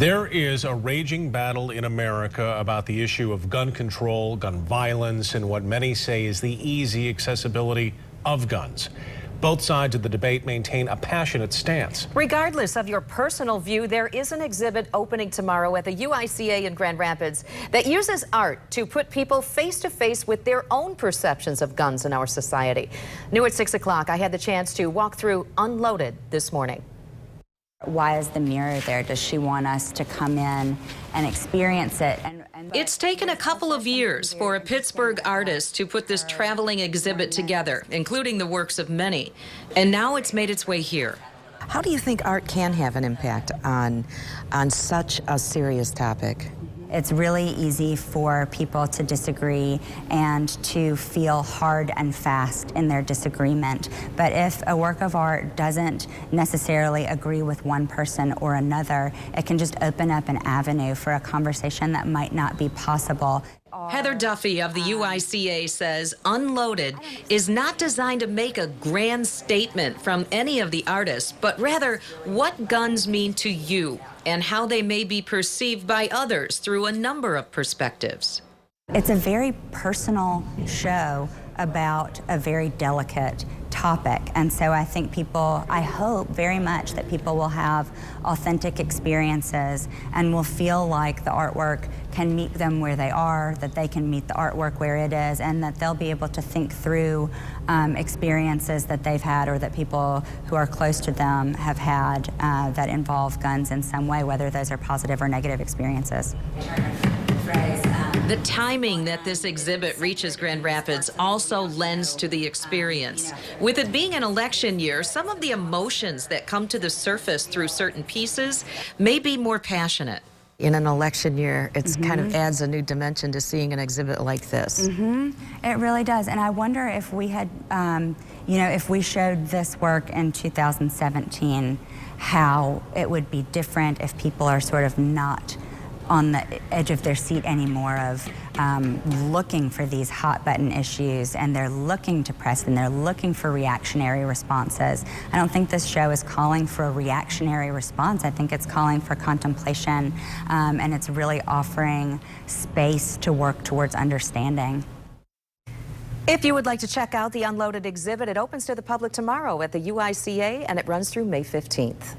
There is a raging battle in America about the issue of gun control, gun violence, and what many say is the easy accessibility of guns. Both sides of the debate maintain a passionate stance. Regardless of your personal view, there is an exhibit opening tomorrow at the UICA in Grand Rapids that uses art to put people face to face with their own perceptions of guns in our society. New at 6 o'clock, I had the chance to walk through Unloaded this morning. Why is the mirror there? Does she want us to come in and experience it? It's taken a couple of years for a Pittsburgh artist to put this traveling exhibit together, including the works of many. And now it's made its way here. How do you think art can have an impact on such a serious topic? It's really easy for people to disagree and to feel hard and fast in their disagreement. But if a work of art doesn't necessarily agree with one person or another, it can just open up an avenue for a conversation that might not be possible. Heather Duffy of the UICA says Unloaded is not designed to make a grand statement from any of the artists, but rather what guns mean to you and how they may be perceived by others through a number of perspectives. It's a very personal show about a very delicate topic, and so I think I hope very much that people will have authentic experiences and will feel like the artwork can meet them where they are, that they can meet the artwork where it is, and that they'll be able to think through experiences that they've had or that people who are close to them have had that involve guns in some way, whether those are positive or negative experiences. The timing that this exhibit reaches Grand Rapids also lends to the experience. With it being an election year, some of the emotions that come to the surface through certain pieces may be more passionate. In an election year, it's kind of adds a new dimension to seeing an exhibit like this. It really does, and I wonder if we had, if we showed this work in 2017, how it would be different if people are sort of not on the edge of their seat anymore of looking for these hot button issues, and they're looking to press and they're looking for reactionary responses. I don't think this show is calling for a reactionary response. I think it's calling for contemplation, and it's really offering space to work towards understanding. If you would like to check out the Unloaded exhibit, it opens to the public tomorrow at the UICA and it runs through May 15th.